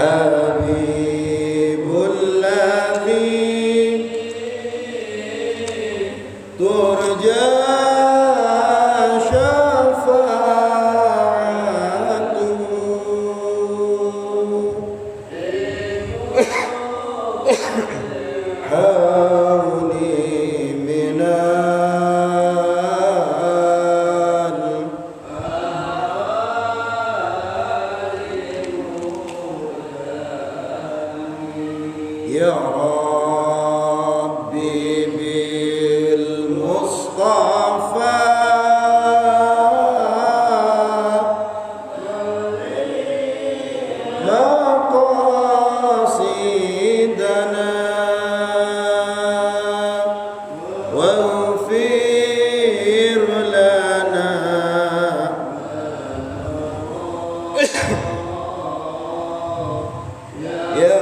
حبيب الذي ترجى شفاعته حولي من يا ربي بالمصطفى مقاصدنا واغفر لنا يا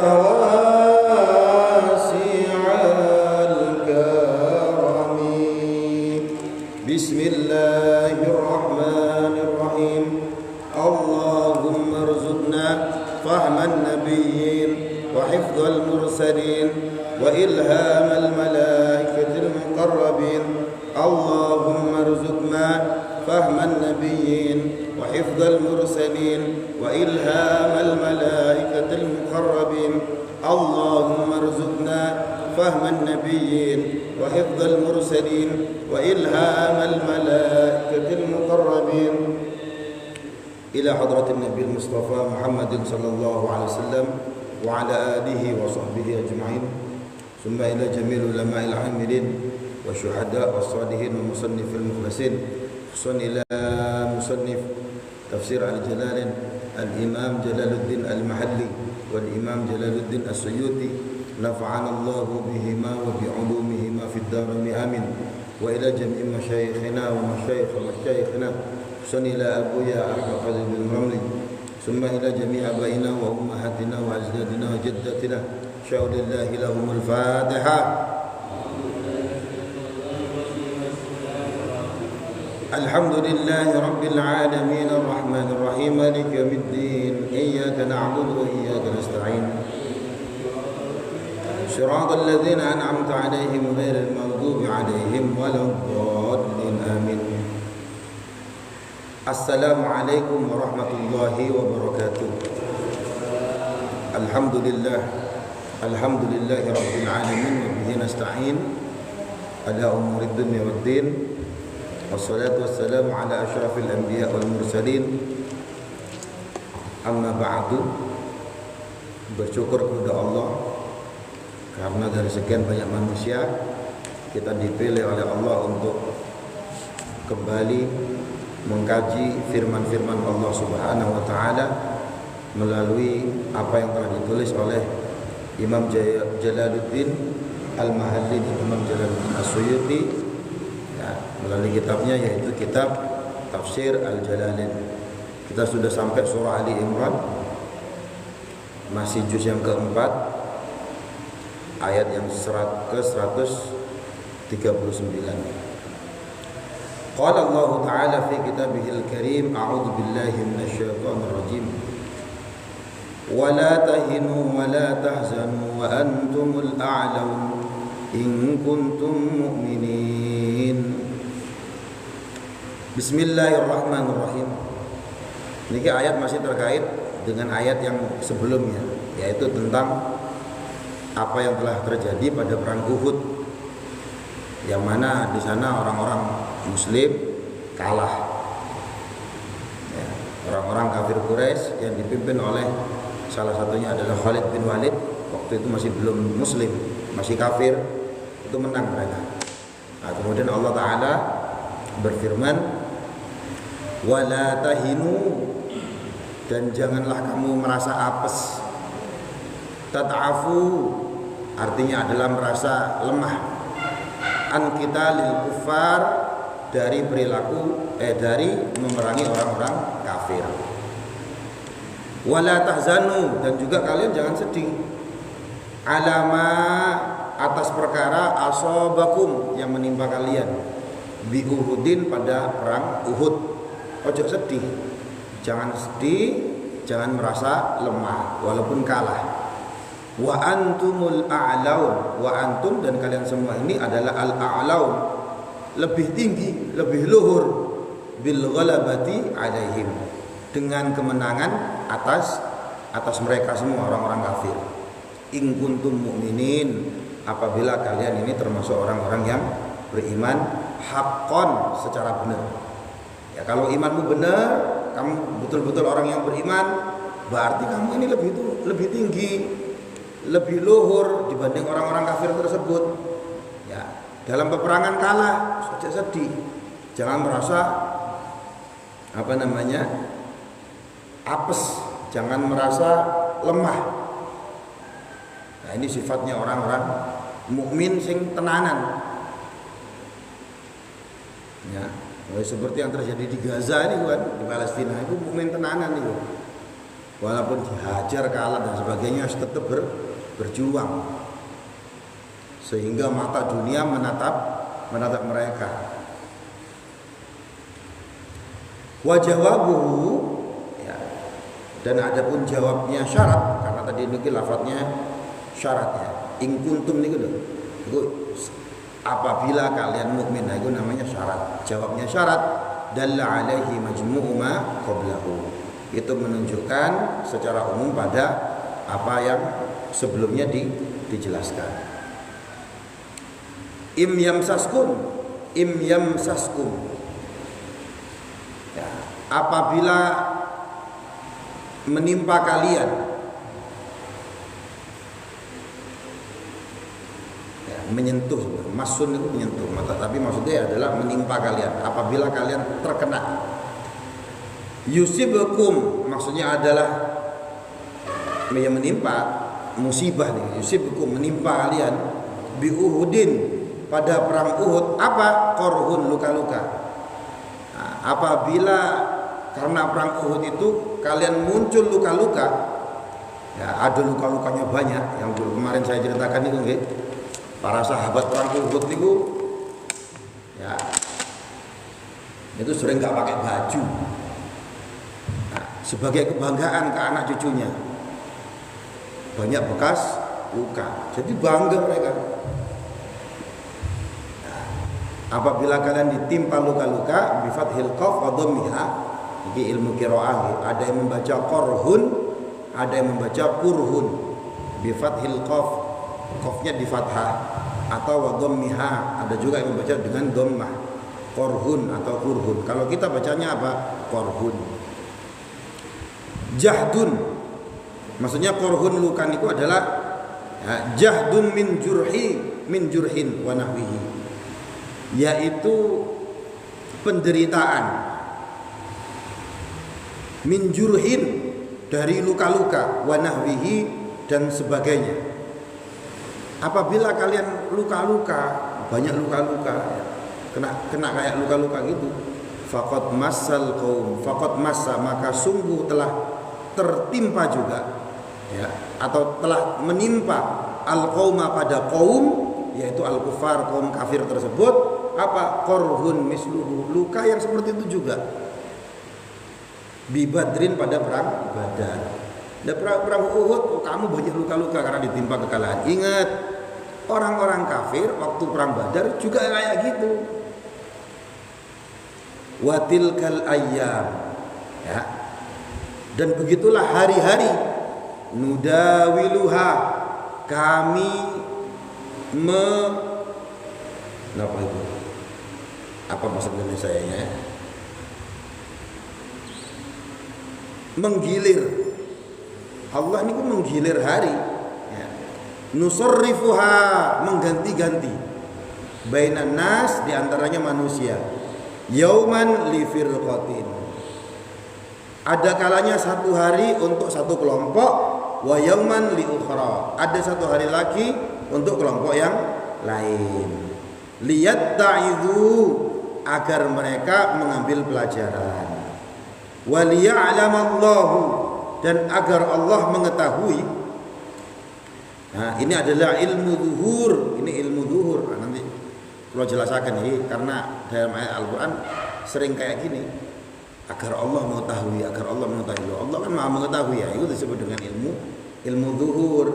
بسم الله الرحمن الرحيم اللهم ارزقنا فهم النبيين وحفظ المرسلين وإلهام الملائكة المقربين اللهم ارزقنا فهم النبيين وحفظ المرسلين وإلهام الملائكة المقربين اللهم ارزقنا فهم النبيين وحفظ المرسلين وإلهام الملائكة المقربين إلى حضرة النبي المصطفى محمد صلى الله عليه وسلم وعلى آله وصحبه أجمعين ثم إلى جميع العلماء العاملين والشهداء والصالحين ومصنف المخلصين خصوصا إلى مصنف تفسير الجلالين الإمام جلال الدين المحلي والإمام جلال الدين السيوطي نفعنا الله بهما وبعلومهما في الدارين آمين وإلى جميع مشايخنا ومشايخ مشايخنا خصوصا إلى أبويا أحمد قادر بن رملي ثم إلى جميع أبائنا وأمهاتنا وأجدادنا وجداتنا شاء لله لهم الفاتحة. الحمد لله رب العالمين الرحمن الرحيم مالك يوم الدين إياك نعبد وإياك نستعين صراط الذين أنعمت عليهم غير المغضوب عليهم ولا الضالين آمين. السلام عليكم ورحمة الله وبركاته. الحمد لله رب العالمين وبه نستعين على أمور الدنيا والدين والصلاة والسلام على أشرف الأنبياء والمرسلين. Amma ba'du, bersyukur kepada Allah karena dari sekian banyak manusia kita dipilih oleh Allah untuk kembali mengkaji firman-firman Allah Subhanahu wa taala melalui apa yang telah ditulis oleh Imam Jalaluddin Al-Mahalli dan Imam Jalaluddin As-Suyuti ya, melalui kitabnya yaitu kitab Tafsir Al-Jalalain. Kita sudah sampai surah Ali Imran, masih juz yang keempat, ayat yang ke-139. Qala Allah Ta'ala fi kitabihil karim, a'udzu billahi minasyaitonir rajim. Wa la tahinu wa la tahzanu wa antumul a'laun in kuntum mu'minin. Bismillahirrahmanirrahim. Ini ayat masih terkait dengan ayat yang sebelumnya, yaitu tentang apa yang telah terjadi pada perang Uhud, yang mana di sana orang-orang Muslim kalah. Ya, orang-orang kafir Quraisy yang dipimpin oleh salah satunya adalah Khalid bin Walid, waktu itu masih belum Muslim, masih kafir, itu menang mereka. Nah, kemudian Allah Ta'ala berfirman, wala tahinu, dan janganlah kamu merasa apes. Tat'afu artinya adalah merasa lemah. An kita lil kufar, dari perilaku dari memerangi orang-orang kafir. Wala tahzanu, dan juga kalian jangan sedih. Alama, atas perkara asobakum yang menimpa kalian bi Uhudin, pada perang Uhud. Ojo sedih, jangan sedih, jangan merasa lemah walaupun kalah. Wa antumul a'laun, wa antum dan kalian semua ini adalah al-a'laun, lebih tinggi, lebih luhur, bil ghalabati alaihim, dengan kemenangan atas mereka semua orang-orang kafir. In kuntum mu'minin, apabila kalian ini termasuk orang-orang yang beriman haqqan, secara benar. Ya, kalau imanmu benar, kamu betul-betul orang yang beriman, berarti kamu ini lebih tinggi, lebih luhur dibanding orang-orang kafir tersebut. Ya, dalam peperangan kalah, saja sedih. Jangan merasa apes, jangan merasa lemah. Nah, ini sifatnya orang-orang mukmin sing tenanan. Ya, seperti yang terjadi di Gaza ini kan, di Palestina itu mukmin tenanan itu. Walaupun dihajar, kalah dan sebagainya, tetap berjuang. Sehingga mata dunia menatap mereka. Wa jawabuhu, ya. Dan adapun jawabnya syarat, karena tadi ini lafadznya syaratnya. In kuntum niku lho. Iku apabila kalian mukmin, nah itu namanya syarat. Jawabnya syarat, dalla alaihi majmu'u ma qablahu. Itu menunjukkan secara umum pada apa yang sebelumnya dijelaskan. Im yamsaskum, ya, apabila menimpa kalian, ya, menyentuh, masun itu menyentuh mata, tapi maksudnya adalah menimpa kalian. Apabila kalian terkena, yusibukum, maksudnya adalah yang menimpa musibah nih, yusibukum, menimpa kalian, bi Uhudin, pada perang Uhud, apa? Korhun, luka-luka. Nah, apabila karena perang Uhud itu kalian muncul luka-luka, ya, ada luka-lukanya banyak, yang kemarin saya ceritakan itu nggih, para sahabat perang Uhud itu, ya, itu sering nggak pakai baju. Sebagai kebanggaan ke anak cucunya, banyak bekas luka, jadi bangga mereka. Nah, apabila kalian ditimpa luka-luka, bifathil qaf wa dhammiha, ini ilmu qiraah, ada yang membaca korhun, ada yang membaca kurhun. Bifathil qaf, qafnya di fathah, atau wa dhammiha, ada juga yang membaca dengan dhammah, korhun atau kurhun. Kalau kita bacanya apa? Korhun. Jahdun, maksudnya korhun, luka itu adalah, ya, jahdun min jurhin wa nahwihi, yaitu penderitaan, min jurhin, dari luka-luka, wa nahwihi, dan sebagainya. Apabila kalian luka-luka, banyak luka-luka, kena kayak luka-luka gitu, faqad massal qaum, faqad massa, maka sungguh telah tertimpa juga, ya, atau telah menimpa al-qauma, pada kaum, yaitu al-kufar, kaum kafir tersebut, apa? Korhun misluhu, luka yang seperti itu juga. Bi Badrin, pada perang Badar. Dan perang Uhud, kamu banyak luka-luka karena ditimpa kekalahan. Ingat, orang-orang kafir waktu perang Badar juga kayak gitu. Watilkal ayyam, ya. Dan begitulah hari-hari, nudawiluha, kami apa itu? Apa maksud Indonesia-nya? Menggilir. Allah ini menggilir hari, ya. Nusarrifuha, mengganti-ganti. Bainan nas, diantaranya manusia. Yauman li firqatin, ada kalanya satu hari untuk satu kelompok, wa yauman li ukhra, ada satu hari lagi untuk kelompok yang lain. Liyatta'idhu, agar mereka mengambil pelajaran. Wa liya'lamallahu, dan agar Allah mengetahui. Nah, ini adalah ilmu zuhur, ini ilmu zuhur. Nah, nanti kalau jelaskan ini, karena dalam ayat Al-Quran sering kayak gini. agar Allah mengetahui, agar Allah mengetahui. Allah kan Maha mengetahui ya, itu disebut dengan ilmu zuhur.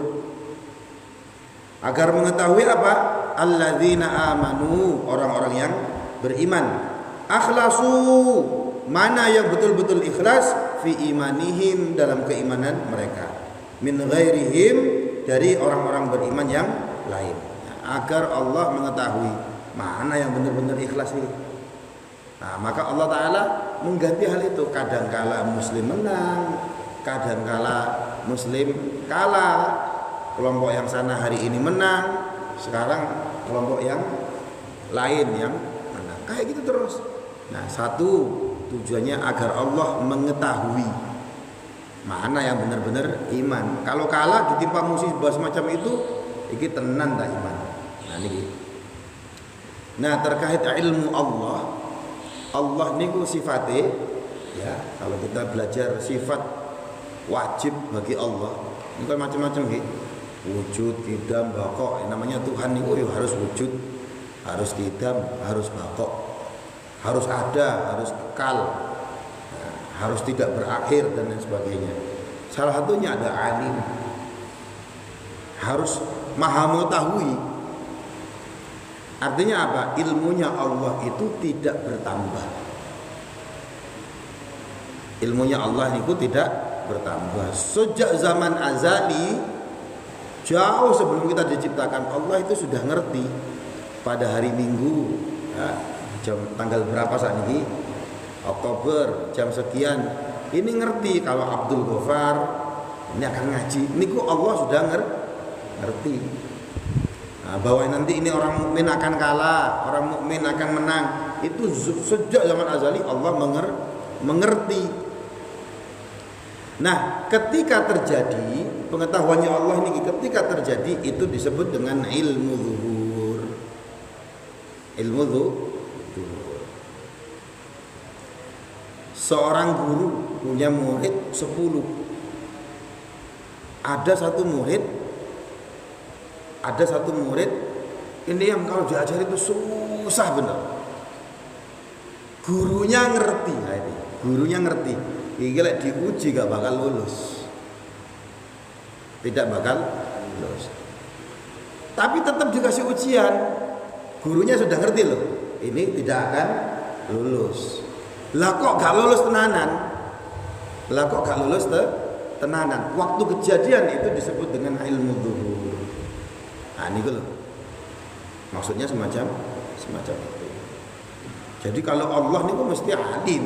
Agar mengetahui apa? Alladzina amanu, orang-orang yang beriman. Akhlasu, mana yang betul-betul ikhlas fi imanihim, dalam keimanan mereka. Min ghairihim, dari orang-orang beriman yang lain. Agar Allah mengetahui mana yang benar-benar ikhlas ini. Nah, maka Allah Ta'ala mengganti hal itu. Kadangkala muslim menang, kadangkala muslim kalah. Kelompok yang sana hari ini menang, sekarang kelompok yang lain yang menang. Kayak gitu terus. Nah, satu tujuannya agar Allah mengetahui mana yang benar-benar iman. Kalau kalah ditimpa musibah semacam itu, iki tenan tak iman. Nah, niki. Nah, terkait ilmu Allah, Allah niku sifatnya, ya, kalau kita belajar sifat wajib bagi Allah, itu macam-macam gitu. Wujud, qidam, baqa. Namanya Tuhan niku ya harus wujud, harus qidam, harus baqa. Harus ada, harus kekal, harus tidak berakhir dan lain sebagainya. Salah satunya ada alim, harus maha mengetahui. Artinya apa? Ilmunya Allah itu tidak bertambah. Ilmunya Allah itu tidak bertambah. Sejak zaman azali, jauh sebelum kita diciptakan, Allah itu sudah ngerti pada hari Minggu, ya, jam tanggal berapa saat ini, Oktober, jam sekian, ini ngerti kalau Abdul Ghafar ini akan ngaji. Ini kok Allah sudah ngerti. Nah, bahwa nanti ini orang mukmin akan kalah, orang mukmin akan menang, itu sejak zaman azali Allah mengerti. Nah, ketika terjadi pengetahuannya Allah ini, ketika terjadi itu disebut dengan ilmu zuhur. Ilmu zuhur. Seorang guru punya murid 10. Ada satu murid ini yang kalau diajar itu susah benar. Gurunya ngerti, nah ini, gurunya ngerti. Ini lek diuji gak bakal lulus. Tidak bakal lulus. Tapi tetap dikasih ujian. Gurunya sudah ngerti loh, ini tidak akan lulus. Lah kok gak lulus tenanan? Tenanan. Waktu kejadian itu disebut dengan ilmu zuhur. Nah, ini loh. Maksudnya semacam itu. Jadi kalau Allah ini mesti alim.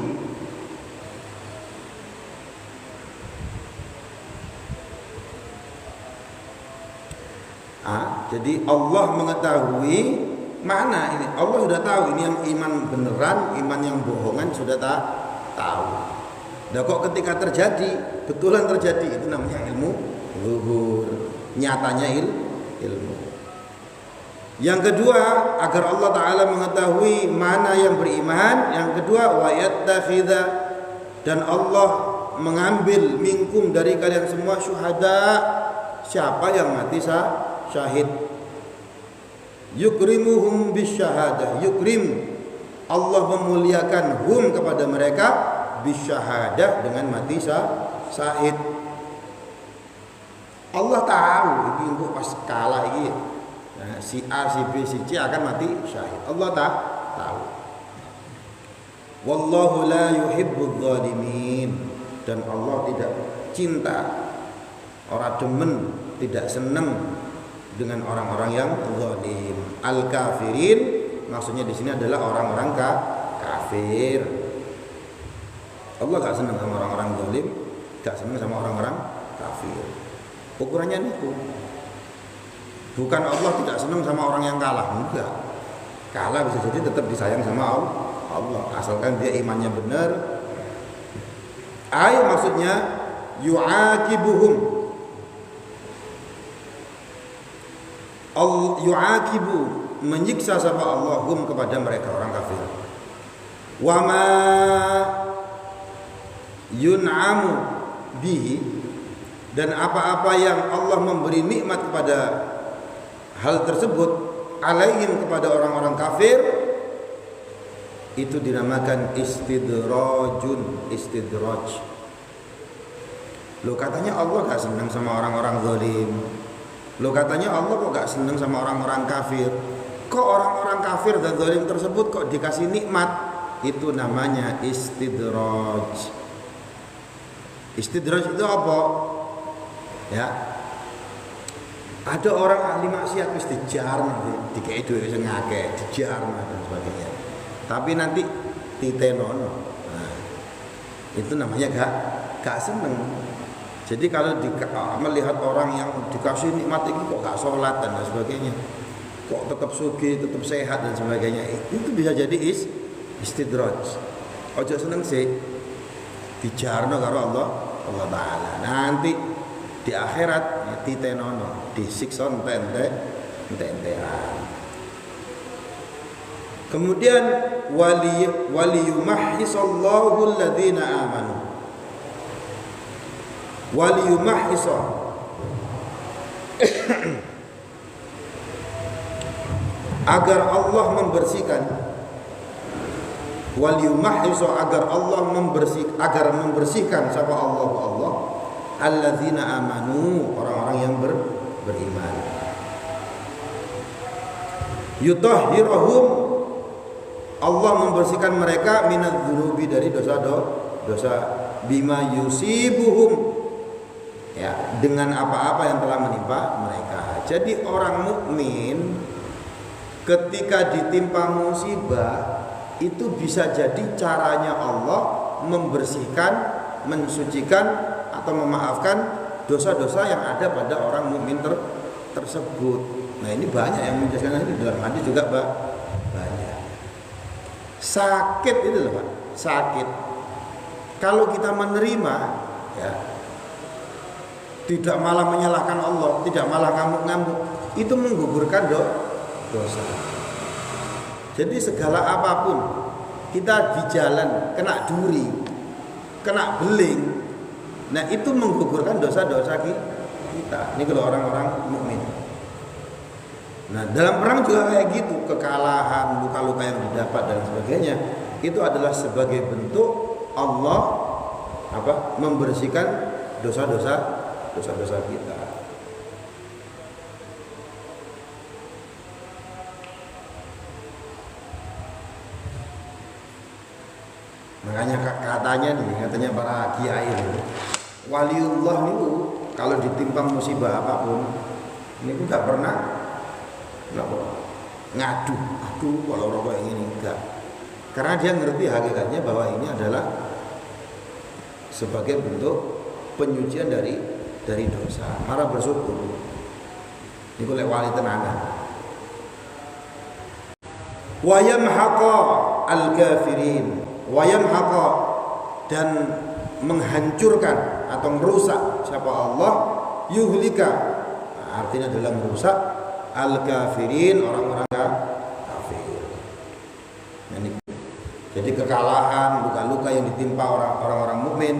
Jadi Allah mengetahui mana ini. Allah sudah tahu ini yang iman beneran, iman yang bohongan sudah tahu. Nah, kok ketika terjadi, betulan terjadi, itu namanya ilmu zuhur. Nyatanya ilmu. Yang kedua, agar Allah Ta'ala mengetahui mana yang beriman. Yang kedua, wa yattakhidha, dan Allah mengambil minkum, dari kalian semua, syuhada, siapa yang mati syahid. Yukrimuhum bisyahadah. Yukrim, Allah memuliakan hum, kepada mereka, bisyahadah, dengan mati syahid. Allah tahu itu untuk pas kalah ini, nah, si A, si B, si C akan mati syahid. Allah tahu. Wallahu la yuhibbudz zalimin, dan Allah tidak cinta, orang demen, tidak senang dengan orang-orang yang zalim. Al-kafirin, maksudnya di sini adalah orang-orang kafir. Allah gak senang sama orang-orang zalim, gak senang sama orang-orang kafir. Ukurannya itu. Bukan Allah tidak senang sama orang yang kalah, enggak. Kalah bisa jadi tetap disayang sama Allah, asalkan dia imannya benar. Maksudnya yu'aqibuhum, yu'aqibu, menyiksa sama Allahum, kepada mereka orang kafir. Wa ma yun'amu bihi, dan apa-apa yang Allah memberi nikmat kepada hal tersebut, alaihim, kepada orang-orang kafir, itu dinamakan istidraj. Lo katanya Allah gak senang sama orang-orang zalim. Lo katanya Allah kok gak senang sama orang-orang kafir. Kok orang-orang kafir dan zalim tersebut kok dikasih nikmat? Itu namanya istidraj. Istidraj itu apa? Ya. Ada orang ahli maksiat wis dijar nanti, dikei duwe sing akeh, dijar dan sebagainya. Tapi nanti ditenono. Nah, itu namanya gak seneng. Jadi kalau melihat orang yang dikasih nikmat ini kok gak sholat dan sebagainya, kok tetap sugih, tetap sehat dan sebagainya, itu bisa jadi istidraj. Ojo seneng sih, dijarno karo Allah Ta'ala. Nanti di akhirat ditenono, disiksa entek-entekan. Kemudian waliyumahhisallahu alladzina amanu. Waliyumahhisa agar Allah membersihkan, waliyumahhisa agar Allah membersihkan siapa Allah alladzina amanu, orang-orang yang beriman. Yutahhiruhum, Allah membersihkan mereka minadz-dzunubi, dari dosa-dosa, bima yusibuhum, ya, dengan apa-apa yang telah menimpa mereka. Jadi orang mukmin ketika ditimpa musibah itu bisa jadi caranya Allah membersihkan, mensucikan atau memaafkan dosa-dosa yang ada pada orang mukmin tersebut. Nah, ini banyak yang menjelaskan ini dalam hadis juga, Pak. Banyak. Sakit itu loh, Pak. Sakit. Kalau kita menerima, ya, tidak malah menyalahkan Allah, tidak malah ngamuk-ngamuk, itu menggugurkan dosa. Jadi segala apapun, kita di jalan kena duri, kena beling, nah itu menggugurkan dosa-dosa kita. Ini kalau orang-orang mukmin. Nah, dalam perang juga kayak gitu, kekalahan, luka-luka yang didapat dan sebagainya, itu adalah sebagai bentuk Allah membersihkan dosa-dosa kita. Makanya katanya para kiai, waliullah itu kalau ditimpa musibah apapun, ini nggak pernah ngadu, kalau rokok yang ini enggak. Karena dia ngerti hakikatnya bahwa ini adalah sebagai bentuk penyucian dari dosa. Marah bersyukur. Ini oleh wali tenanan. Wa yamhaqa al-kafirin, wa yamhaqa, dan menghancurkan atau merusak siapa Allah, yuhlika, artinya adalah merusak al-kafirin, orang-orang kafir. Jadi kekalahan, luka-luka yang ditimpa orang-orang mukmin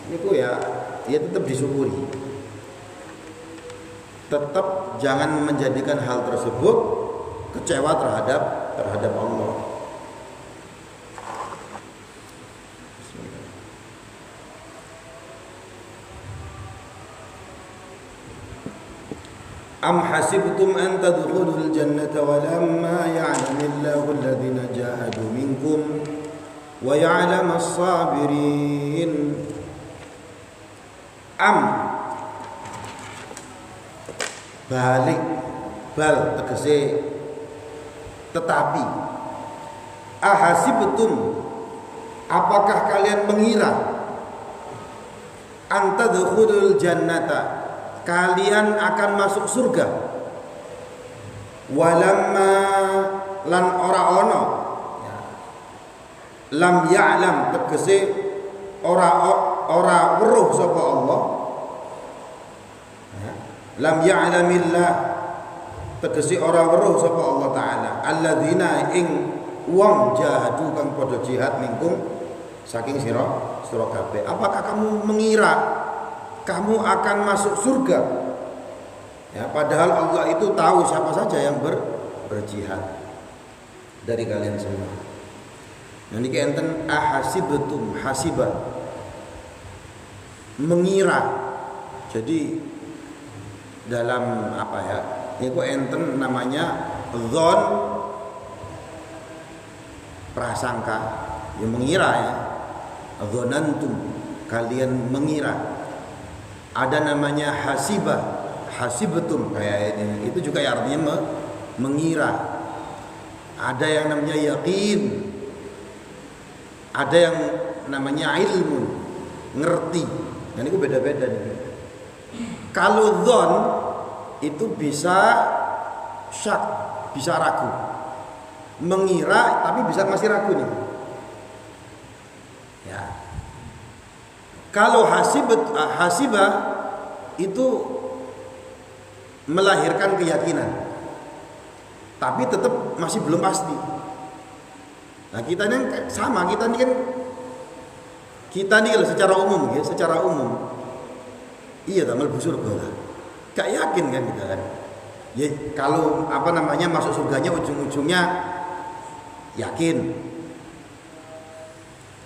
itu ya tetap disyukuri. Tetap jangan menjadikan hal tersebut kecewa terhadap Allah. Am hasibtum an tadkhulul jannata wa lamma ya'lamillahu alladhina jahadu minkum wa ya'lamas sabirin. Am balik, bal tegese tetapi, ahasibtum, apakah kalian mengira, an tadkhulul jannata, kalian akan masuk surga, walamma, lan ora ono, lam ya'lam, tegese ora weruh sapa Allah, lam ya'lamillah, tegese ora weruh sapa Allah taala, alladzina ing wong jahadu kang padha jihad minkum saking sira kabeh. Apakah kamu mengira kamu akan masuk surga? Ya, padahal Allah itu tahu siapa saja yang berjihad dari kalian semua. Yang niki enten ahasibatum, hasiba mengira. Jadi dalam apa ya? Itu enten namanya dzon, prasangka, yang mengira ya. Dzonantum, kalian mengira. Ada namanya hasibah, hasibatum kayak ini. Itu juga artinya mengira. Ada yang namanya yakin, ada yang namanya ilmu, ngerti. Nah ini beda-beda nih. Kalau dzon itu bisa syak, bisa ragu. Mengira tapi bisa masih ragu nih. Ya. Kalau hasibah itu melahirkan keyakinan. Tapi tetap masih belum pasti. Nah kita ini sama, kita ini kalau secara umum ya, secara umum iya tak mlebu surga lah. Gak yakin kan kita kan. Ya kalau apa namanya masuk surganya ujung-ujungnya yakin.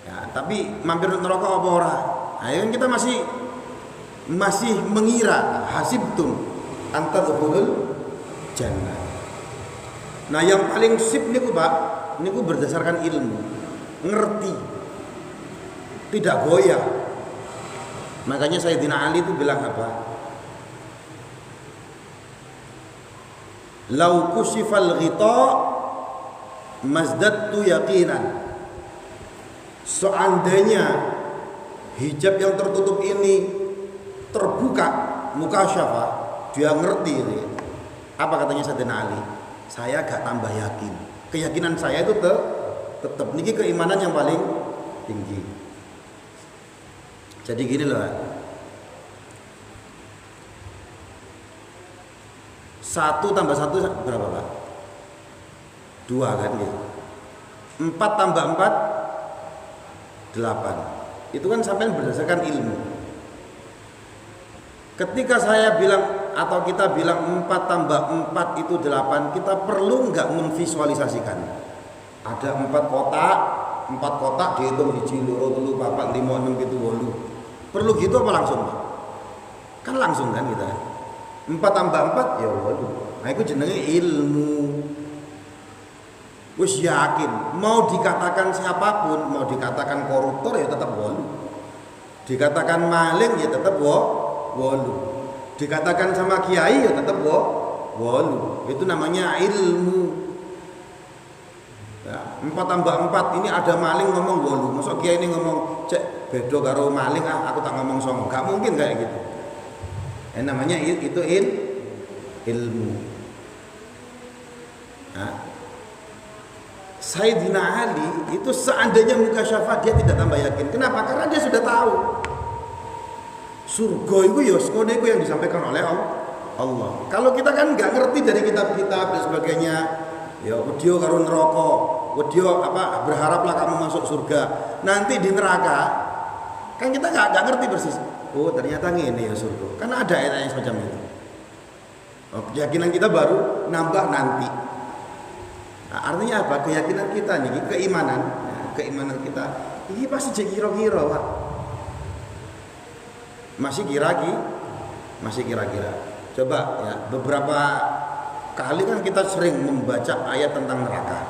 Ya, tapi mampir neraka apa ora? Nah, kan kita masih mengira hasibtum antadkhulul jannah. Nah yang paling sip niku Pak, niku berdasarkan ilmu, ngerti, tidak goyah. Makanya Sayyidina Ali itu bilang apa? Lau kusifal ghita mazdattu yaqinan. Seandainya hijab yang tertutup ini terbuka, mukasyafah, dia ngerti ini. Apa katanya Sayyidina Ali? Saya gak tambah yakin. Keyakinan saya itu tetap niki keimanan yang paling tinggi. Jadi gini loh. 1 tambah 1 berapa Pak? 2 kan gitu. 4 tambah 4 8. Itu kan sampai berdasarkan ilmu. Ketika saya bilang atau kita bilang 4 tambah 4 itu 8, kita perlu nggak memvisualisasikan? Ada 4 kotak dihitung 1, 2, 3, 4, 5, 6, 7, 8. Perlu gitu apa langsung Pak? Kan langsung kan kita. 4 tambah 4 ya 8. Nah itu jenenge ilmu. Wis yakin, mau dikatakan siapapun, mau dikatakan koruptor ya tetap 8. Dikatakan maling ya tetap 8. Dikatakan sama kiai ya tetap 8. Itu namanya ilmu. Ya, 4 tambah 4 ini ada maling ngomong 8. Masa kiai ini ngomong cek bedo karo maling aku tak ngomong songo. Gak mungkin kayak gitu. Namanya itu ilmu. Nah, Sayyidina Ali itu seandainya mukasyafah dia tidak tambah yakin. Kenapa? Karena dia sudah tahu. Surga itu ya sekode itu yang disampaikan oleh Allah. Kalau kita kan nggak ngerti dari kitab-kitab dan sebagainya, ya video karo neraka, video apa berharaplah kamu masuk surga. Nanti di neraka kan kita nggak ngerti persis. Oh ternyata ini ya surga. Karena ada ayat-ayat semacam itu. Oh, keyakinan kita baru nambah nanti. Nah, artinya apa? Keyakinan kita nih, keimanan, keimanan kita ini pasti kira-kira Pak. Masih kira-kira. Coba ya, beberapa kali kan kita sering membaca ayat tentang neraka.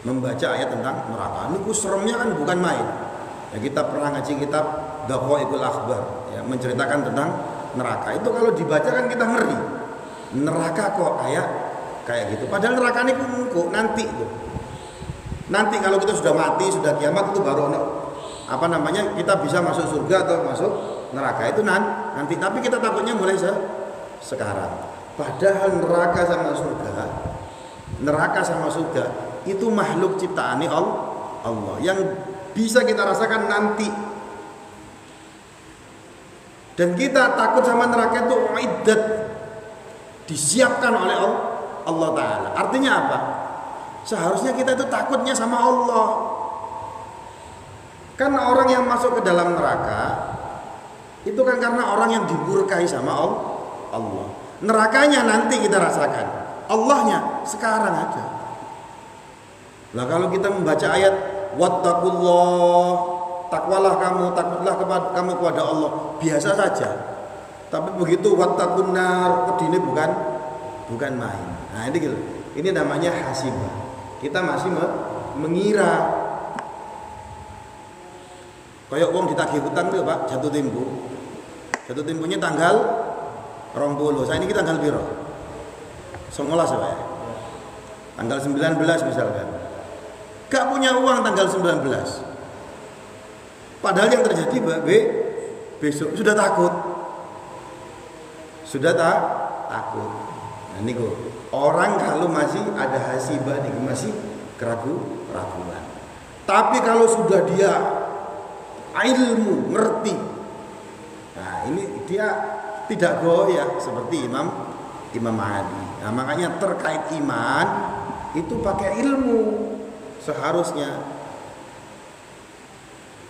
Ini seremnya kan bukan main. Ya, kita pernah ngaji kitab Daqaiqul Akhbar, ya, menceritakan tentang neraka. Itu kalau dibaca kan kita ngeri. Neraka kok kayak gitu. Padahal neraka ini kok nanti tuh. Nanti kalau kita sudah mati, sudah kiamat itu baru apa namanya kita bisa masuk surga atau masuk neraka itu nanti. Tapi kita takutnya mulai sekarang. Padahal neraka sama surga itu makhluk ciptaan Allah yang bisa kita rasakan nanti. Dan kita takut sama neraka itu iddat, disiapkan oleh Allah Ta'ala. Artinya apa? Seharusnya kita itu takutnya sama Allah. Karena orang yang masuk ke dalam neraka itu kan karena orang yang dimurkai sama Allah. Nerakanya nanti kita rasakan, Allahnya sekarang aja. Nah, kalau kita membaca ayat wattaqullah, takwalah kamu, takutlah kamu kepada Allah, biasa saja. Tapi begitu wattaqun nar, pedine bukan main. Nah, ini gitu. Ini namanya hasibah. Kita masih mengira. Kayak wong ditagih hutang tuh, Pak, jatuh tempo. Jatuh temponya tanggal 20. Saya ini tanggal piro? 19 ya, Pak. Tanggal 19 misalkan. Gak punya uang tanggal 19. Padahal yang terjadi besok sudah takut. Takut. Nah, ini kok orang kalau masih ada hasibah nih masih keraguan. Tapi kalau sudah dia ilmu ngerti, nah ini dia tidak goyah seperti Imam Ali. Nah, makanya terkait iman itu pakai ilmu seharusnya.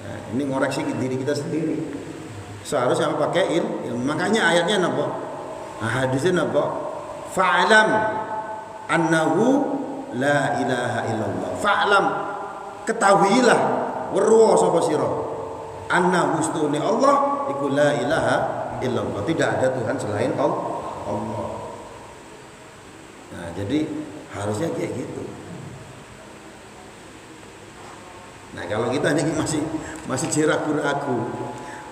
Nah, ini ngoreksi diri kita sendiri. Seharusnya pakai ilmu. Makanya ayatnya napa? Nah, hadisnya napa? Fa'lam annahu la ilaha illallah. Fa'lam, ketahuilah weruh sapa sira. Annahu stune Allah iku la ilaha illallah. Tidak ada Tuhan selain Allah. Nah, jadi harusnya kayak gitu. Nah, kalau kita ini masih ragu-ragu,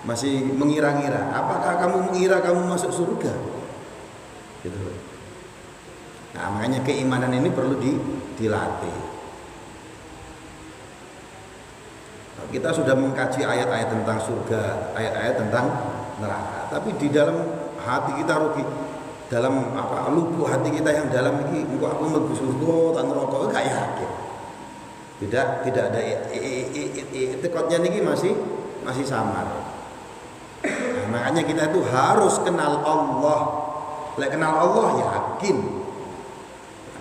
masih mengira-ngira, apakah kamu mengira kamu masuk surga? Gitu. Nah, makanya keimanan ini perlu dilatih. Nah, kita sudah mengkaji ayat-ayat tentang surga, ayat-ayat tentang neraka, tapi di dalam hati kita rugi, dalam lubuk hati kita yang dalam ini, engko aku mlebu surga tak neraka, gak yakin. Tidak ada tekadnya niki masih samar. Nah, makanya kita itu harus kenal Allah. Lek kenal Allah yakin.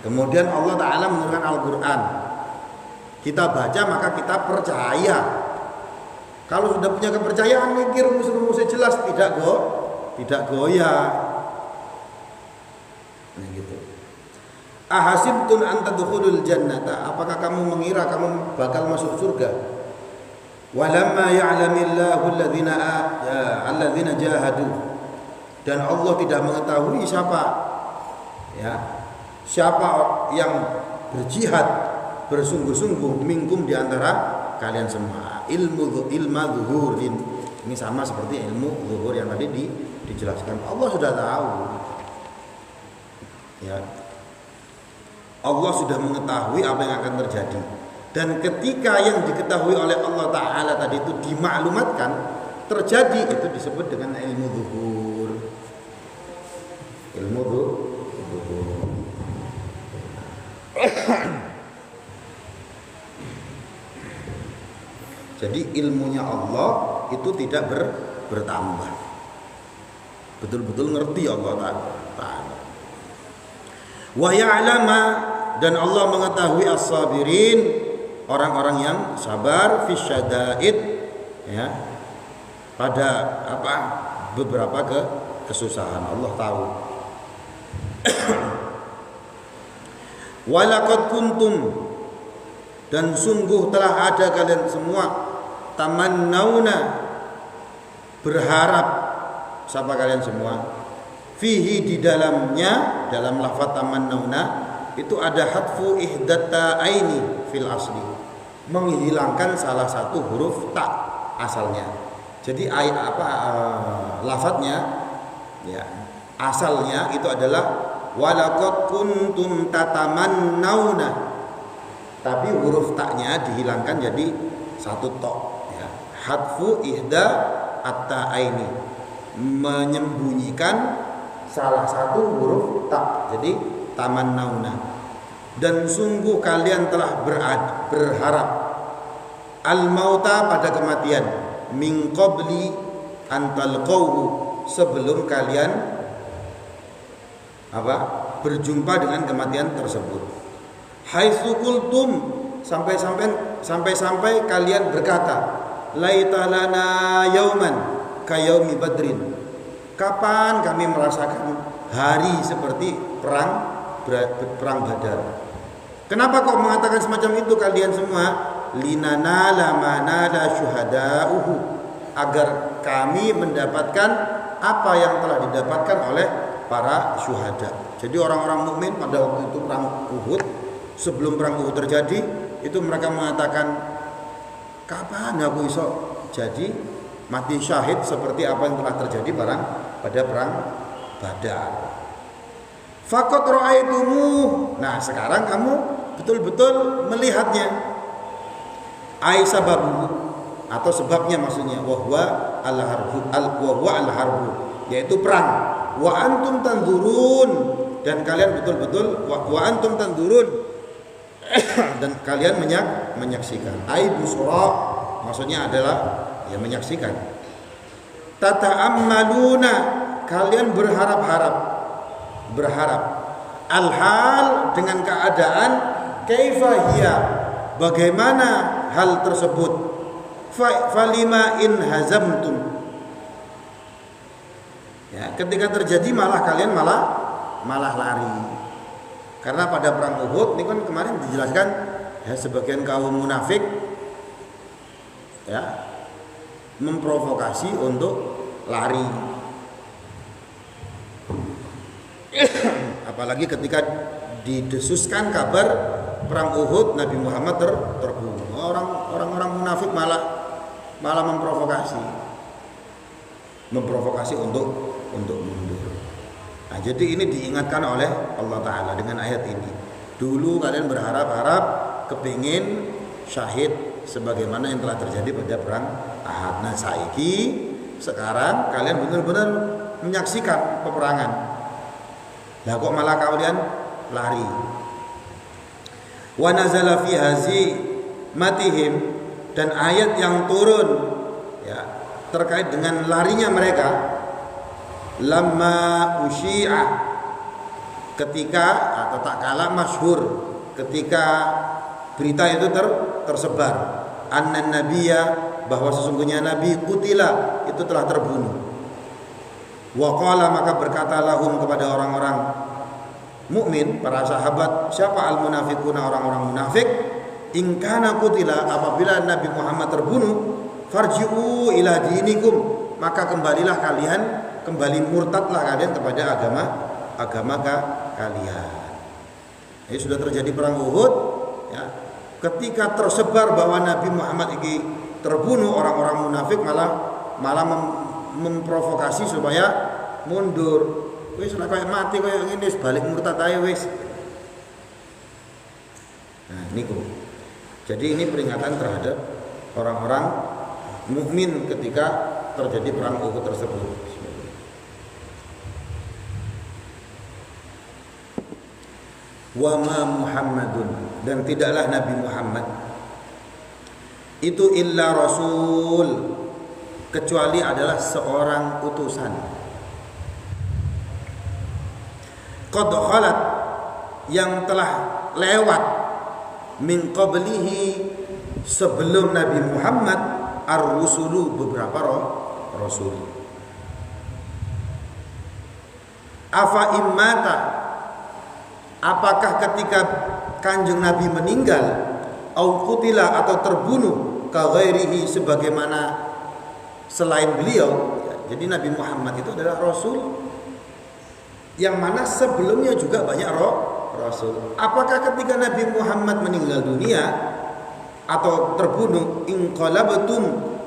Kemudian Allah Ta'ala menurunkan Al-Quran. Kita baca maka kita percaya. Kalau sudah punya kepercayaan, mikir rumus-rumusnya jelas, tidak goyah. Nah, gitu. Ahasibtum an tadkhulul jannata, apakah kamu mengira kamu bakal masuk surga? Walamma ya'lamillahu alladzina jahadu, dan Allah tidak mengetahui siapa yang berjihad bersungguh-sungguh minkum di antara kalian semua. Ilma zuhurin, ini sama seperti ilmu zuhur yang tadi dijelaskan. Allah sudah tahu, ya, Allah sudah mengetahui apa yang akan terjadi. Dan ketika yang diketahui oleh Allah Ta'ala tadi itu dimaklumatkan terjadi, itu disebut dengan ilmu zuhur. Ilmu zuhur. Jadi ilmunya Allah itu tidak bertambah. Betul-betul ngerti Allah Ta'ala. Wa ya'lama, dan Allah mengetahui as-sabirin, orang-orang yang sabar fi syada'id, ya, pada beberapa kesusahan. Allah tahu. Walaqad kuntum, dan sungguh telah ada kalian semua tamannauna, berharap, siapa kalian semua, fihi, di dalamnya, dalam lafaz tamannauna itu ada hadfu ihdata aini fil asli, menghilangkan salah satu huruf ta asalnya. Jadi lafadznya, ya, asalnya itu adalah walaqad kuntum tatamannauna, tapi huruf taknya dihilangkan jadi satu tok, ya. Hadfu ihda at-ta'aini, menyembunyikan salah satu huruf tak, jadi tamannauna. Dan sungguh kalian telah berharap al-mauta, pada kematian, min qabli an talqahu, sebelum kalian berjumpa dengan kematian tersebut. Haitsu qultum, sampai kalian berkata, laita lana yauman kayaumi badrin, kapan kami merasakan hari seperti perang Badar. Kenapa kok mengatakan semacam itu kalian semua? Linanala manala syuhada'uhu, agar kami mendapatkan apa yang telah didapatkan oleh para syuhada. Jadi orang-orang mukmin pada waktu itu perang Uhud, sebelum perang Uhud terjadi, itu mereka mengatakan, kapan aku iso jadi mati syahid seperti apa yang telah terjadi pada perang Badar. Faqad ra'aitumuh. Nah, sekarang kamu betul-betul melihatnya. Ai sababu, atau sebabnya maksudnya, wahwa al-harbu, yaitu perang. Wa antum tanzurun, dan kalian betul-betul wa antum tanzurun dan kalian menyaksikan. Ai busra, maksudnya adalah ya menyaksikan. Tata'ammaluna, kalian berharap al-hal, dengan keadaan kaifa hiya, bagaimana hal tersebut. Falima in hazamtum, ya, ketika terjadi malah kalian malah lari. Karena pada perang Uhud ini kan kemarin dijelaskan ya, sebagian kaum munafik ya memprovokasi untuk lari. Apalagi ketika didesuskan kabar perang Uhud, Nabi Muhammad terbunuh. Orang-orang munafik malah memprovokasi untuk mundur. Nah, jadi ini diingatkan oleh Allah Ta'ala dengan ayat ini. Dulu kalian berharap-harap kepingin syahid sebagaimana yang telah terjadi pada perang Ahad. Nah, sekarang kalian benar-benar menyaksikan peperangan. Lah kok malah kalian lari. Wa nazala fi hazimatihim, dan ayat yang turun ya terkait dengan larinya mereka, lamma usyi'ah, ketika atau tak kalah masyhur, ketika berita itu tersebar, annan nabiyya, bahwa sesungguhnya nabi kutila, itu telah terbunuh. Wa qala, maka berkata lahum, kepada orang-orang mukmin, para sahabat, siapa al munafiquna, orang-orang munafik, in kana kutila, apabila Nabi Muhammad terbunuh, farji'u ila dinikum, maka kembalilah kalian, kembali murtadlah kalian kepada agama kalian. Ini sudah terjadi perang Uhud ya. Ketika tersebar bahwa Nabi Muhammad ini terbunuh, orang-orang munafik malah memprovokasi supaya mundur. Wis ora kaya mati kaya ngene, balik murtad ae wis. Nah, niku. Jadi ini peringatan terhadap orang-orang mukmin ketika terjadi perang Uhud tersebut. Wa ma Muhammadun, dan tidaklah Nabi Muhammad itu illa rasul, kecuali adalah seorang utusan. Qad khalat, yang telah lewat, min qablihi, sebelum Nabi Muhammad, ar-rusulu, beberapa rasul. Afa immata, apakah ketika Kanjeng Nabi meninggal, au qutila, atau terbunuh, ka ghairihi, sebagaimana selain beliau. Jadi Nabi Muhammad itu adalah rasul yang mana sebelumnya juga banyak rasul. Apakah ketika Nabi Muhammad meninggal dunia atau terbunuh, inqalabtum,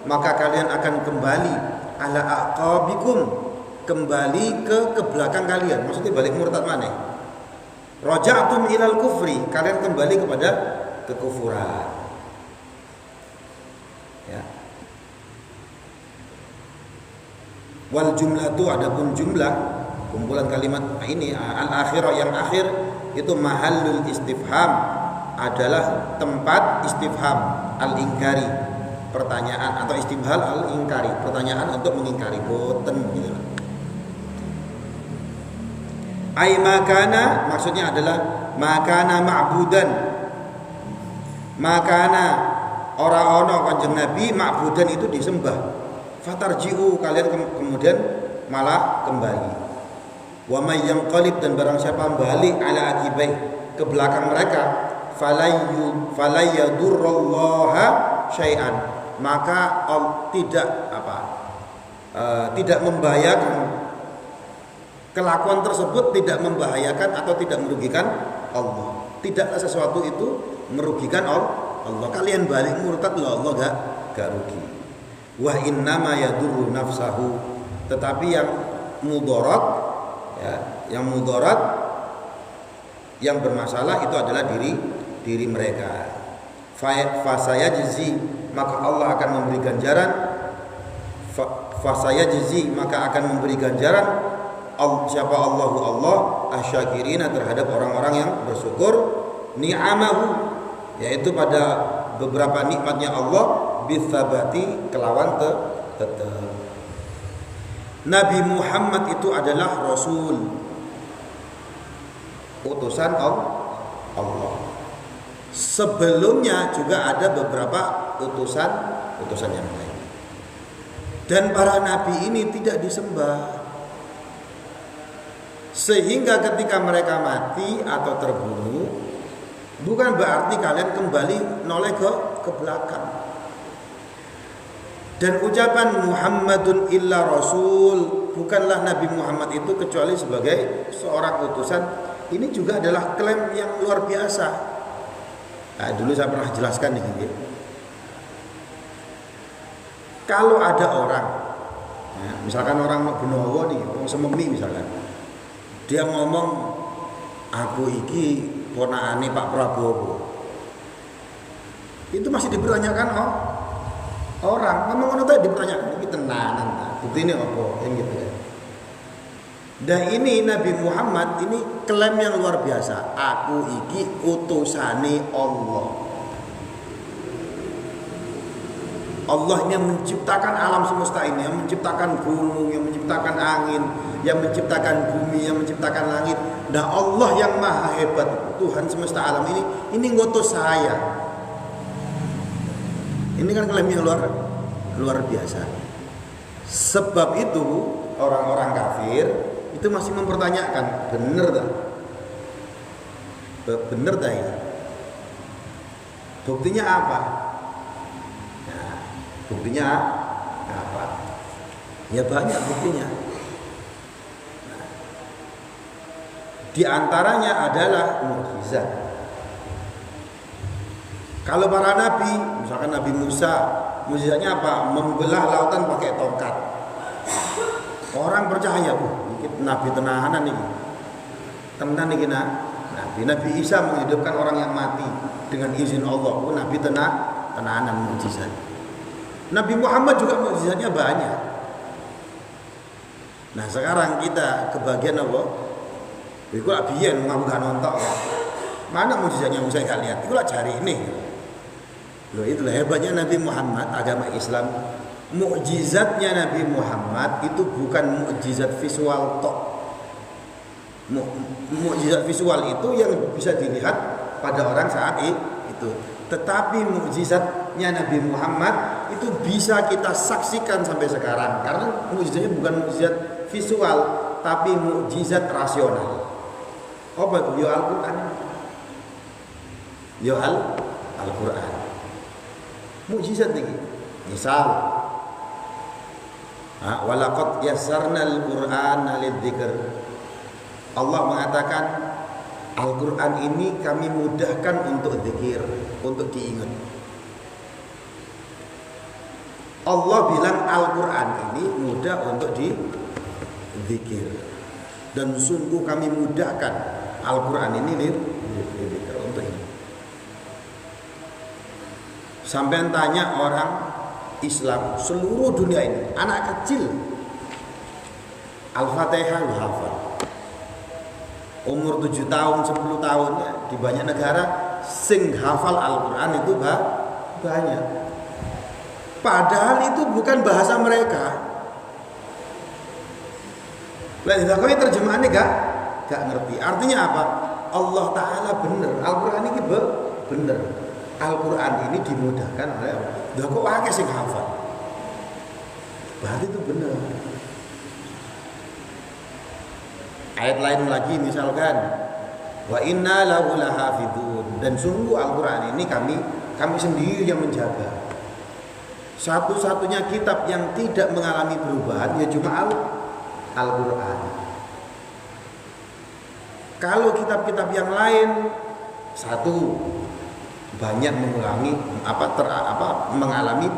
maka kalian akan kembali ala aqabikum, kembali ke belakang kalian, maksudnya balik murtad maneh. Raja'tum ilal kufri, kalian kembali kepada kekufuran. Ya. Wal jumlatu, adapun jumlah, kumpulan kalimat ini al-akhirah, yang akhir itu mahallul istifham, adalah tempat istifham al-ingkari, pertanyaan, atau istibhal al-ingkari, pertanyaan untuk mengingkari, boten gitu. Ai makana, maksudnya adalah makana ma'budan, makana ora-ono Kanjeng Nabi ma'budan itu disembah, fatarji'u, kalian kemudian malah kembali. Wa may yanqalib, dan barang siapa balik ala akibai, ke belakang mereka, falayadurrallaha syai'an, maka tidak membahayakan kelakuan tersebut, tidak membahayakan atau tidak merugikan Allah. Tidaklah sesuatu itu merugikan Allah. Kalian balik murtad loh, Allah gak rugi. Wa innama yadurru nafsahu, tetapi yang mudarat ya, yang bermasalah itu adalah diri mereka. Fasayajzi, maka Allah akan memberi ganjaran. Fasayajzi, maka akan memberi ganjaran siapa Allah asyakirina, terhadap orang-orang yang bersyukur, ni'amahu, yaitu pada beberapa nikmatnya Allah, bithabati, kelawan tetap. Nabi Muhammad itu adalah Rasul, utusan Allah. Sebelumnya juga ada beberapa utusan yang lain. Dan para nabi ini tidak disembah, sehingga ketika mereka mati atau terbunuh, bukan berarti kalian kembali noleh ke belakang. Dan ucapan Muhammadun illa Rasul, bukanlah Nabi Muhammad itu kecuali sebagai seorang utusan, ini juga adalah klaim yang luar biasa. Nah, dulu saya pernah jelaskan ini. Kalau ada orang, ya, misalkan orang Benowo nih, orang Sememi misalkan, dia ngomong, aku iki ponakane Pak Prabowo, itu masih dipertanyakan orang. Ngomong ngono tadi dipertanyakan, iki tenanan ta, buktine apa, yang gitu ya. Dan ini Nabi Muhammad ini klaim yang luar biasa, aku iki utusane Allah. Allah yang menciptakan alam semesta ini, yang menciptakan gunung, yang menciptakan angin, yang menciptakan bumi, yang menciptakan langit. Nah, Allah yang maha hebat, Tuhan semesta alam ini ngutus saya. Ini kan klaim yang luar biasa. Sebab itu orang-orang kafir itu masih mempertanyakan, bener dah ini. Buktinya apa? Buktinya apa? Ya banyak buktinya. Di antaranya adalah mukjizat. Kalau para nabi, misalkan Nabi Musa, mukjizatnya apa? Membelah lautan pakai tongkat. Orang percaya, ini nabi tenahanan nih. Tenan nih Nabi Isa menghidupkan orang yang mati dengan izin Allah. Nabi tenahanan mukjizat. Nabi Muhammad juga mukjizatnya banyak. Nah, sekarang kita kebagian apa? Iku abiyen ngaku gak nonton. Mana mukjizatnya Musa gak lihat? Iku lah cari ini. Loh, itulah hebatnya Nabi Muhammad, agama Islam. Mukjizatnya Nabi Muhammad itu bukan mukjizat visual tok. Mukjizat visual itu yang bisa dilihat pada orang saat itu. Tetapi mukjizatnya Nabi Muhammad itu bisa kita saksikan sampai sekarang, karena mukjizatnya bukan mukjizat visual tapi mukjizat rasional. Apa itu? Ya Al-Quran. Ya Al-Quran. Mukjizat nih. Misal, walaqad yassarnal Qur'ana lidzikr. Allah mengatakan Al-Quran ini kami mudahkan untuk zikir, untuk diingat. Allah bilang Al-Quran ini mudah untuk dizikir. Dan sungguh kami mudahkan Al-Quran ini dizikir untuk ini. Sampai tanya orang Islam seluruh dunia ini, anak kecil Al-Fatihah hafal. Umur 7 tahun, 10 tahun ya, di banyak negara sing hafal Al-Quran itu banyak. Padahal itu bukan bahasa mereka. Lah kami terjemahannya gak ngerti. Artinya apa? Allah Ta'ala bener, Al-Quran ini bener. Al-Quran ini dimudahkan oleh Allah. Lah kok akeh sing hafal? Berarti itu bener. Ayat lain lagi misalkan wa inna lahu lahafidun. Dan sungguh Al-Quran ini kami sendiri yang menjaga. Satu-satunya kitab yang tidak mengalami perubahan ya cuma Al-Quran. Kalau kitab-kitab yang lain, satu, banyak mengalami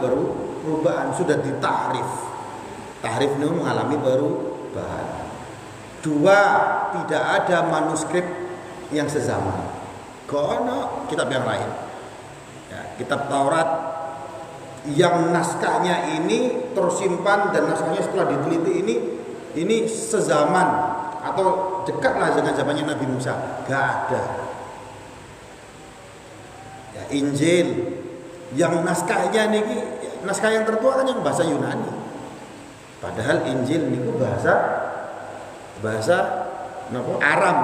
perubahan, sudah ditahrif. Tahrif itu mengalami perubahan. Dua, tidak ada manuskrip yang sezaman. Kono kitab yang lain. Ya, kitab Taurat yang naskahnya ini tersimpan dan naskahnya setelah diteliti ini sezaman atau dekatlah dengan zamannya Nabi Musa. Gak ada. Ya, Injil yang naskahnya ini naskah yang tertua kan yang bahasa Yunani. Padahal Injil ini bahasa Aram.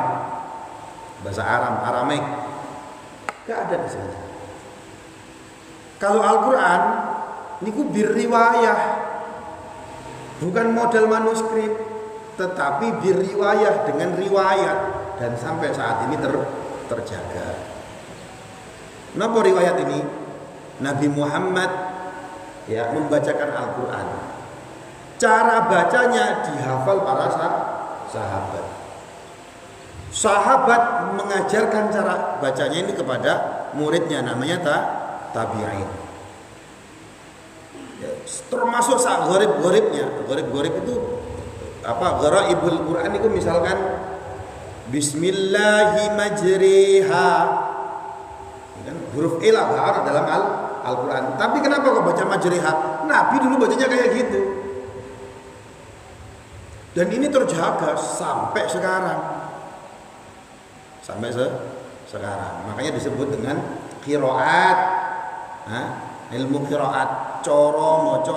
Bahasa Aramaik. Gak ada di sana. Kalau Al-Quran niku birriwayah, bukan model manuskrip, tetapi birriwayah dengan riwayat dan sampai saat ini terjaga. Kenapa riwayat ini? Nabi Muhammad ya membacakan Al-Quran. Cara bacanya dihafal para sahabat. Sahabat mengajarkan cara bacanya ini kepada muridnya, namanya tabi'in. Ya, termasuk saat gharib-gharibnya. Gharib itu apa? Gharaibul Quran itu misalkan Bismillahimajriha. Kan huruf ilah dalam Al-Quran. Tapi kenapa kok baca majriha? Nabi dulu bacanya kayak gitu. Dan ini terjaga sampai sekarang. Sekarang. Makanya disebut dengan qiraat. Ilmu qiraat, cara maca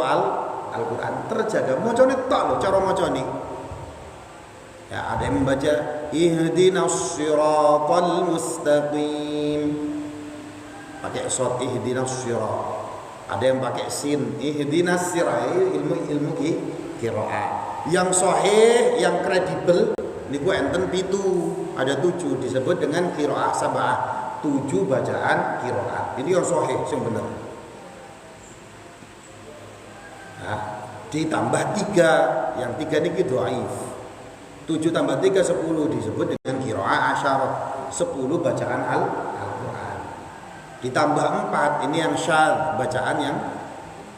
Al-Quran terjaga. Macane tok lho cara macane. Ya, ada yang membaca ihdinas siratal mustaqim. Pakai shad ihdinas sirat. Ada yang pakai sin ihdinas sirat, ilmu qiraat. Yang sahih, yang kredibel niku enten 7, ada 7 disebut dengan qiraah sab'ah, 7 bacaan qiraat. Ini yang sahih, yang benar. Nah, ditambah 3, yang 3 niki dhaif. 7 tambah 3 10 disebut dengan qiraah asyarah, 10 bacaan Al-Quran. Ditambah 4 ini yang syadz, bacaan yang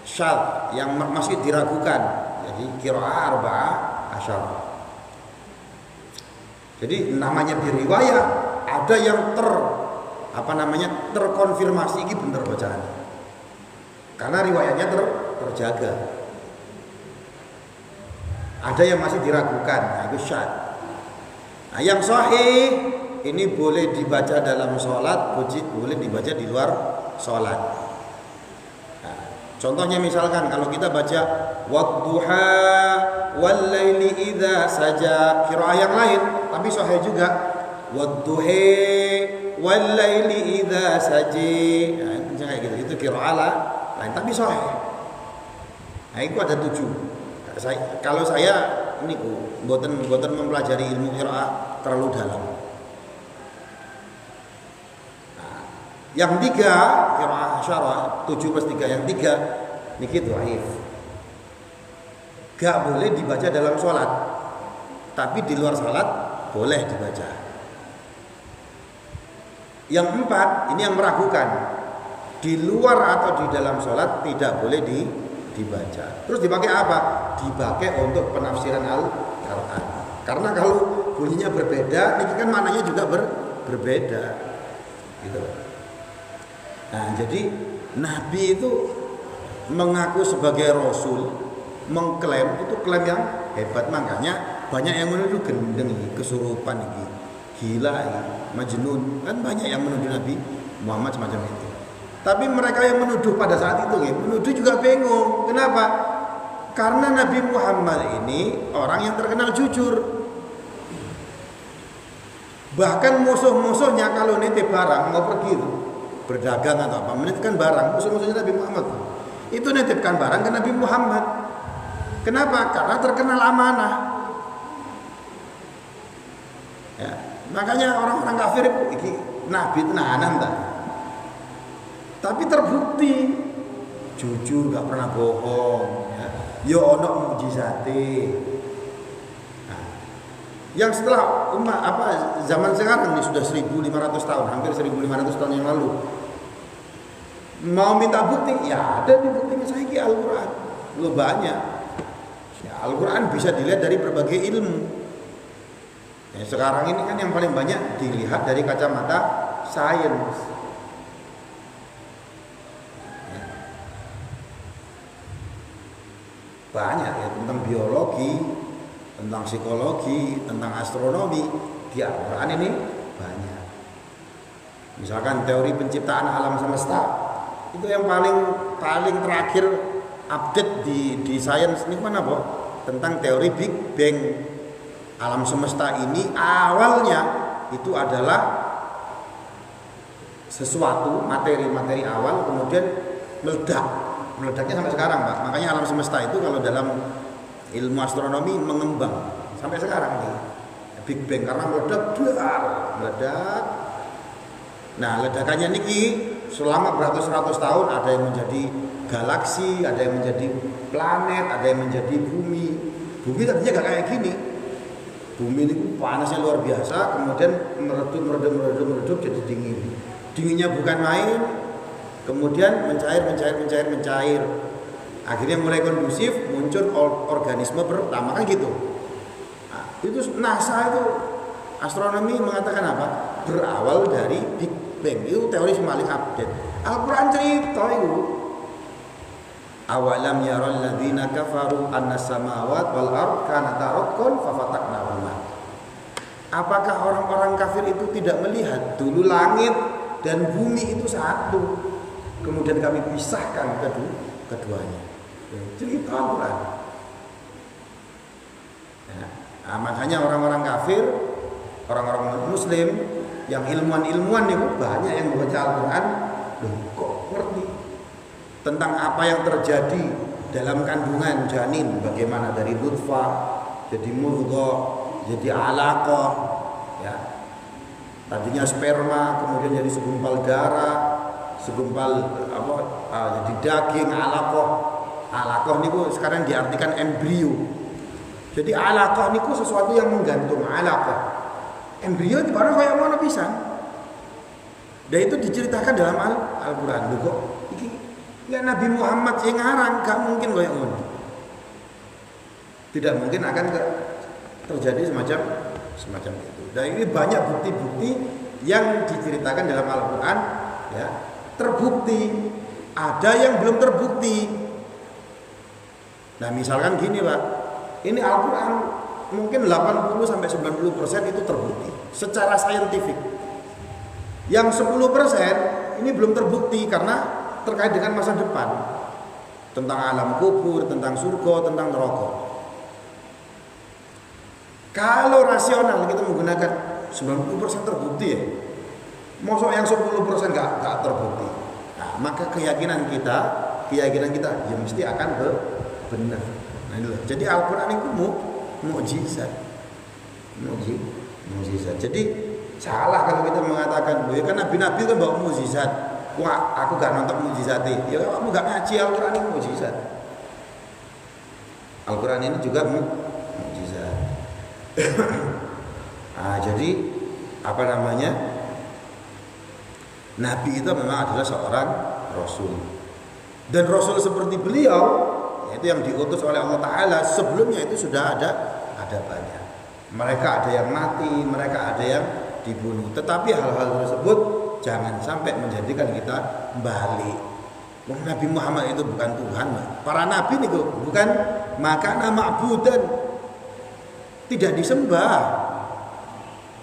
syadz yang masih diragukan. Jadi qiraah arba'ah asyarah. Jadi namanya biriwayah, ada yang terkonfirmasi ini benar bacaan. Karena riwayatnya terjaga. Ada yang masih diragukan, nah itu syadz. Nah, yang sahih ini boleh dibaca dalam sholat, boleh dibaca di luar sholat. Nah, contohnya misalkan kalau kita baca wadduha wallaili idza saja, qiraah yang lain tapi sahih juga, wadduha wallaili idza saji. Nah, kayak gitu, itu qiraah lain tapi sahih. Nah, itu ada 7. Kalau saya ini mboten mempelajari ilmu qiraah terlalu dalam. Nah, yang 3 qiraah syarah 7 plus 3, yang 3 niki dhaif. Gak boleh dibaca dalam sholat, tapi di luar sholat boleh dibaca. Yang 4 ini yang meragukan, di luar atau di dalam sholat tidak boleh dibaca. Terus dipakai apa? Dipakai untuk penafsiran Al-Quran. Karena kalau bunyinya berbeda, ini kan maknanya juga berbeda. Gitu. Nah, jadi Nabi itu mengaku sebagai Rasul, mengklaim itu klaim yang hebat. Makanya banyak yang menuduh gendeng, kesurupan, gila, majnun. Kan banyak yang menuduh Nabi Muhammad semacam itu. Tapi mereka yang menuduh pada saat itu, menuduh juga bingung. Kenapa? Karena Nabi Muhammad ini orang yang terkenal jujur. Bahkan musuh-musuhnya kalau nitip barang mau pergi itu, berdagang atau apa, menitipkan barang, musuh-musuhnya Nabi Muhammad itu nitipkan barang ke Nabi Muhammad. Kenapa? Karena terkenal amanah. Ya. Makanya orang-orang kafir iki nabi tenanan ta. Tapi terbukti jujur, gak pernah bohong ya. Yo ono mukjizate. Nah, yang setelah zaman sekarang ini sudah 1500 tahun, hampir 1500 tahun yang lalu. Mau minta bukti, ya ada di buktinya saya ki Al-Qur'an. Lo banyak. Ya, Al-Qur'an bisa dilihat dari berbagai ilmu. Ya, sekarang ini kan yang paling banyak dilihat dari kacamata sains. Ya. Banyak ya tentang biologi, tentang psikologi, tentang astronomi di Al-Qur'an ini banyak. Misalkan teori penciptaan alam semesta itu yang paling terakhir update di sains ini mana apa? Tentang teori Big Bang. Alam semesta ini awalnya itu adalah sesuatu materi awal kemudian meledaknya sampai sekarang Pak. Makanya alam semesta itu kalau dalam ilmu astronomi mengembang sampai sekarang nih Big Bang karena meledak. Nah ledakannya niki selama beratus-ratus tahun ada yang menjadi galaksi, ada yang menjadi planet, ada yang menjadi bumi. Bumi tadinya gak kayak gini. Bumi ini panasnya luar biasa, kemudian meredup jadi dingin. Dinginnya bukan main, kemudian mencair. Akhirnya mulai kondusif, muncul organisme pertama kan gitu. Nah, itu NASA itu astronomi mengatakan apa? Berawal dari Big Bang. Itu teori paling update. Al-Qur'an cerita itu. Awalam yaral ladzina kafaru annas samawati wal ard kanata ratqan fafataqnahuma. Apakah orang-orang kafir itu tidak melihat dulu langit dan bumi itu satu, kemudian kami pisahkan keduanya. Cerita Al-Qur'an. Nah, makanya orang-orang kafir, orang-orang muslim yang ilmuwan itu banyak yang membaca Al-Qur'an, loh kok ngerti tentang apa yang terjadi dalam kandungan janin, bagaimana dari nutfah jadi mudghah jadi alaqah ya, tadinya sperma kemudian jadi segumpal darah, segumpal jadi daging, alaqah niku sekarang diartikan embrio. Jadi alaqah niku sesuatu yang menggantung, alaqah embrio di mana kayak mana pisan. Dan itu diceritakan dalam Al-Qur'an. Lho kok ya Nabi Muhammad yang ngarang, gak mungkin kayak ngono. Tidak mungkin akan terjadi semacam itu. Dan ini banyak bukti-bukti yang diceritakan dalam Al-Qur'an ya, terbukti. Ada yang belum terbukti. Nah, misalkan gini, Pak. Ini Al-Qur'an mungkin 80 sampai 90% itu terbukti secara saintifik. Yang 10% ini belum terbukti karena terkait dengan masa depan, tentang alam kubur, tentang surga, tentang neraka. Kalau rasional kita menggunakan 90% terbukti ya, masa yang 10% gak terbukti. Nah, maka keyakinan kita ya mesti akan benar. Nah, inilah. Jadi Al-Qur'an itu mukjizat. Jadi salah kalau kita mengatakan, ya kan nabi-nabi kan bawa mukjizat. Wah, aku gak nonton mukjizatnya. Ya kamu gak ngaji Al-Qur'an ini mukjizat. Al-Qur'an ini juga mukjizat. Nah, jadi apa namanya? Nabi itu memang adalah seorang rasul. Dan rasul seperti beliau, yaitu yang diutus oleh Allah Ta'ala, sebelumnya itu sudah ada banyak. Mereka ada yang mati, mereka ada yang dibunuh. Tetapi hal-hal tersebut jangan sampai menjadikan kita balik. Nabi Muhammad itu bukan Tuhan. Para nabi itu bukan makana ma'budan, tidak disembah.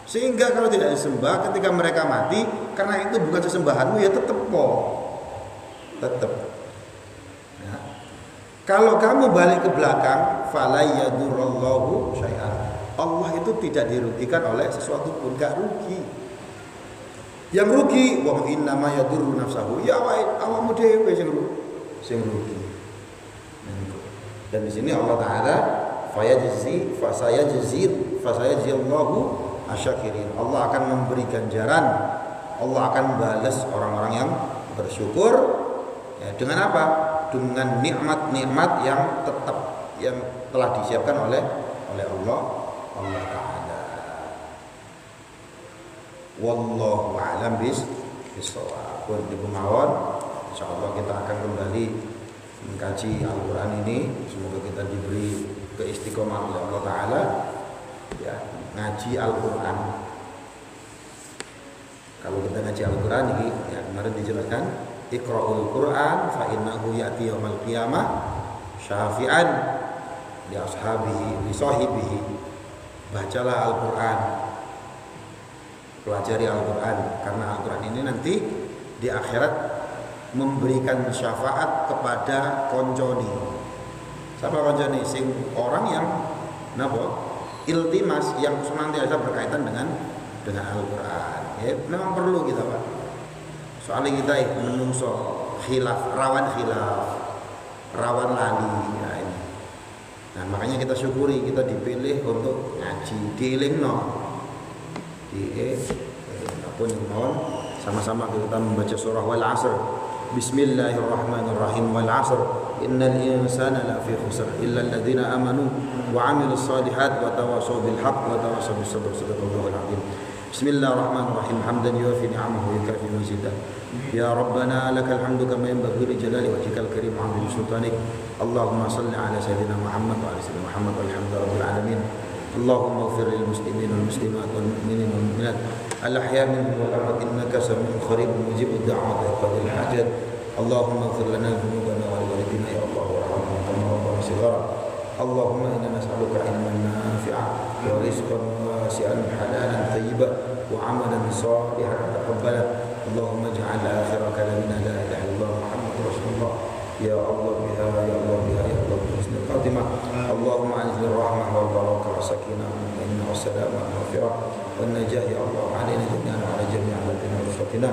Sehingga kalau tidak disembah ketika mereka mati, karena itu bukan sesembahanmu, ya tetap tetap. Ya. Kalau kamu balik ke belakang, fala yadurallahu syai'an. Allah itu tidak dirugikan oleh sesuatu pun, gak rugi. Yang rugi wa inna ma yadurru nafsahu, ya awakmu dhewe sing rugi. Dan di sini Allah Taala fasayajzi Allahu asyakirin. Allah akan memberi ganjaran, Allah akan balas orang-orang yang bersyukur. Ya, dengan apa? Dengan nikmat-nikmat yang tetap yang telah disiapkan oleh Allah Ta'ala. Wallahu a'lam bishawab. Pun ibu mawon, insyaallah kita akan kembali mengkaji Al-Qur'an ini. Semoga kita diberi keistiqomahan oleh Allah Ta'ala. Ya, ngaji Al-Qur'an. Kalau kita ngaji Al-Qur'an ini, ya kemarin dijelaskan, Iqra'ul Qur'an fa innahu ya'ti yaumil qiyamah syafi'an li ashabihi li sahibihi. Bacalah Al-Qur'an, pelajari Al-Qur'an, karena Al-Qur'an ini nanti di akhirat memberikan syafaat kepada konconi. Siapa konconi? Sing orang yang napa? Iltimas, yang senantiasa berkaitan dengan Al-Qur'an. Ya, memang perlu kita, Pak. Soalnya kita menungso rawan khilaf, rawan lali. Ya, ini. Nah, makanya kita syukuri kita dipilih untuk ngaji, dielingno. Apapun yang mohon, sama-sama kita membaca surah Wal 'Asr. Bismillahirrahmanirrahim. Wal 'Asr. Innal insana lafi khusr illa alladziina amanu wa 'amilus shalihat wa tawashaw bil haqq wa tawashaw bis sabr. Shadaqallahul 'azim. Bismillahirrahmanirrahim. Hamdan yuwafi ni'amahu wa yukafi mazidah. Ya Rabbana lakal hamdu kama yanbaghi li jalali wajhikal karim wa 'azimi sultanik. Allahumma shalli ala sayyidina Muhammad wa ala sayyidina Muhammad walhamdulillahirabbil alamin. Allahumma ighfir lil muslimin wal muslimat wal mu'minin wal mu'minat al-ahya' minhum wal amwat innaka samii'un qaribun mujibud da'wat ya qadil hajat. Allahumma ighfir lana dhunubana wa liwalidina ya Allah warhamna kama rabbana shighara. Allahumma inna nas'aluka ilman nafi'an wa rizqan wasi'an halalan thayyiban wa 'amalan shalihan taqabbala. Allahumma ij'al akhira kalamina la ilaha illallah Muhammadur Rasulullah. Ya Allah biha ya Allah biha ya Allah bi husnil khatimah. Allahumma anzil rahmah wal barakah wa sakinah wa inna wa salama wa maghfirah wa najah ya Allah alaina jami'an wa ala jami'i ahladina wa usratina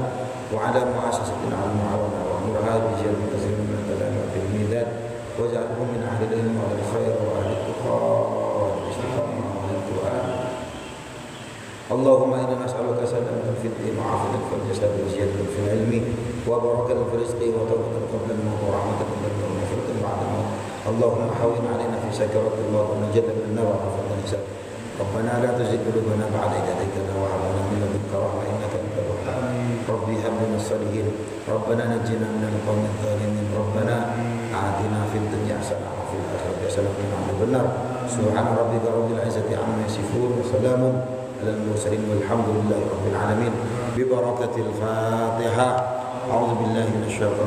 wa ala mu'assasatina al mu'awana wa amurha bi jami'i katsirin min al-kalam bil midan waj'alhum min ahli al-ilm wa al-khair wa ahli al-tuqa wa al-istiqamah wa al-Qur'an. Allahumma inna nas'aluka salamatan fid din wa 'afiyatan fil jasad wa ziyadatan fil ilmi wa barakatan fil rizqi wa tawbatan qabla al-maut wa rahmatan qabla al-maut wa maghfiratan ba'da al-maut. Allahumma hawwin 'alaina fi sakaratil maut wa najatan min an-nar wa 'afatan hisab. Rabbana la tuzigh qulubana ba'da idh hadaytana wa hab lana min ladunka rahmah innaka antal wahhab. Rabbi hab lana as-salihin. Rabbana najjina minal qawmi adh-dhalimin. Rabbana atina fid dunya hasanah wa fil akhirati hasanah wa qina adzaban nar. Subhana rabbika rabbil 'izzati 'amma yasifun wa salamun على المرسلين والحمد لله رب العالمين ببركة الفاتحة. أعوذ بالله من الشيطان